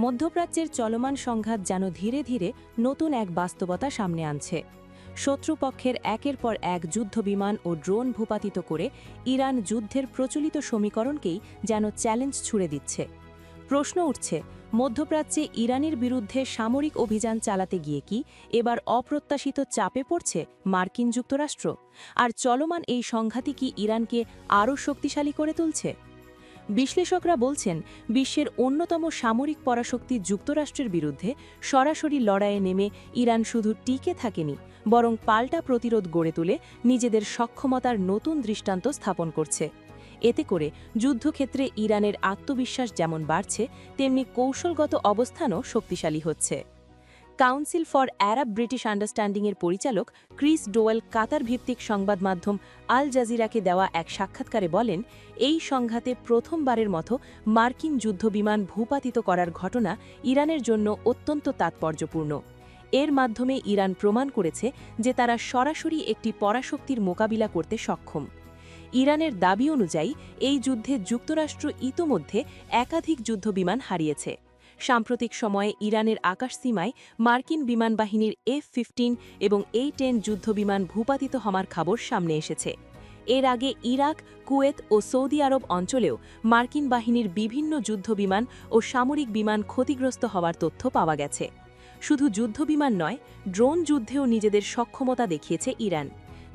মধ্যপ্রাচ্যের চলমান সংঘাত যেন ধীরে ধীরে নতুন এক বাস্তবতা সামনে আনছে। শত্রুপক্ষের একের পর এক যুদ্ধবিমান ও ড্রোন ভূপাতিত করে ইরান যুদ্ধের প্রচলিত সমীকরণকেই যেন চ্যালেঞ্জ ছুড়ে দিচ্ছে। প্রশ্ন উঠছে, মধ্যপ্রাচ্যে ইরানের বিরুদ্ধে সামরিক অভিযান চালাতে গিয়ে কি এবার অপ্রত্যাশিত চাপে পড়ছে মার্কিন যুক্তরাষ্ট্র? আর চলমান এই সংঘাতই কি ইরানকে আরও শক্তিশালী করে তুলছে? বিশ্লেষকরা বলছেন, বিশ্বের অন্যতম সামরিক পরাশক্তি যুক্তরাষ্ট্রের বিরুদ্ধে সরাসরি লড়াইয়ে নেমে ইরান শুধু টিকে থাকেনি, বরং পাল্টা প্রতিরোধ গড়ে তুলে নিজেদের সক্ষমতার নতুন দৃষ্টান্ত স্থাপন করছে। এতে করে যুদ্ধক্ষেত্রে ইরানের আত্মবিশ্বাস যেমন বাড়ছে, তেমনি কৌশলগত অবস্থানও শক্তিশালী হচ্ছে। কাউন্সিল ফর আরব ব্রিটিশ আন্ডারস্ট্যান্ডিংয়ের পরিচালক ক্রিস ডোয়েল কাতার ভিত্তিক সংবাদ মাধ্যম আল জাজিরাকে দেওয়া এক সাক্ষাৎকারে বলেন, এই সংঘাতে প্রথমবারের মতো মার্কিন যুদ্ধবিমান ভূপাতিত করার ঘটনা ইরানের জন্য অত্যন্ত তাৎপর্যপূর্ণ। এর মাধ্যমে ইরান প্রমাণ করেছে যে তারা সরাসরি একটি পরাশক্তির মোকাবিলা করতে সক্ষম। ইরানের দাবি অনুযায়ী এই যুদ্ধে যুক্তরাষ্ট্র ইতোমধ্যে একাধিক যুদ্ধবিমান হারিয়েছে। সাম্প্রতিক সময়ে ইরানের আকাশসীমায় মার্কিন বিমানবাহিনীর F-15 এবং A-10 যুদ্ধবিমান ভূপাতিত হওয়ার খবর সামনে এসেছে। এর আগে ইরাক, কুয়েত ও সৌদি আরব অঞ্চলেও মার্কিন বাহিনীর বিভিন্ন যুদ্ধবিমান ও সামরিক বিমান ক্ষতিগ্রস্ত হওয়ার তথ্য পাওয়া গেছে। শুধু যুদ্ধবিমান নয়, ড্রোন যুদ্ধেও নিজেদের সক্ষমতা দেখিয়েছে ইরান।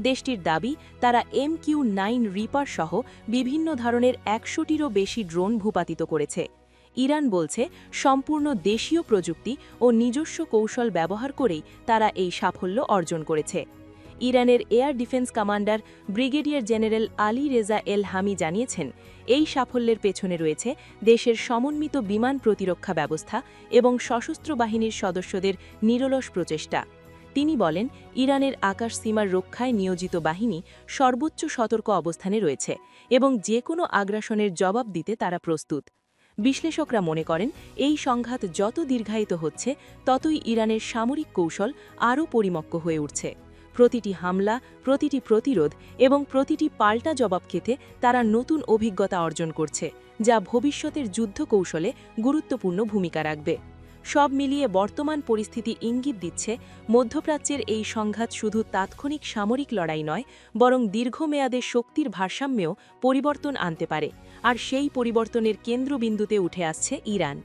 দেশটির দাবি, তারা MQ-9 রিপার সহ বিভিন্ন ধরনের 100টিরও বেশি ড্রোন ভূপাতিত করেছে। ইরান বলছে, সম্পূর্ণ দেশীয় প্রযুক্তি ও নিজস্ব কৌশল ব্যবহার করেই তারা এই সাফল্য অর্জন করেছে। ইরানের air defence commander brigadier general Ali Reza Elhami জানিয়েছেন, এই সাফল্যের পেছনে রয়েছে দেশের সমন্বিত বিমান প্রতিরক্ষা ব্যবস্থা এবং সশস্ত্র বাহিনীর সদস্যদের নিরলস প্রচেষ্টা। তিনি বলেন, ইরানের আকাশ সীমার রক্ষায় নিয়োজিত বাহিনী সর্বোচ্চ সতর্ক অবস্থানে রয়েছে এবং যে কোনো আগ্রাসনের জবাব দিতে তারা প্রস্তুত। বিশ্লেষকরা মনে করেন, এই সংঘাত যত দীর্ঘায়িত হচ্ছে, ততই ইরানের সামরিক কৌশল আরও পরিপক্ক হয়ে উঠছে। প্রতিটি হামলা, প্রতিটি প্রতিরোধ এবং প্রতিটি পাল্টা জবাব খেতে তারা নতুন অভিজ্ঞতা অর্জন করছে, যা ভবিষ্যতের যুদ্ধ কৌশলে গুরুত্বপূর্ণ ভূমিকা রাখবে। সব মিলিয়ে বর্তমান পরিস্থিতি ইঙ্গিত দিচ্ছে, মধ্যপ্রাচ্যের এই সংঘাত শুধু তাৎক্ষণিক সামরিক লড়াই নয়, বরং দীর্ঘমেয়াদে শক্তির ভারসাম্যেও পরিবর্তন আনতে পারে। আর সেই পরিবর্তনের কেন্দ্রবিন্দুতে উঠে আসছে ইরান।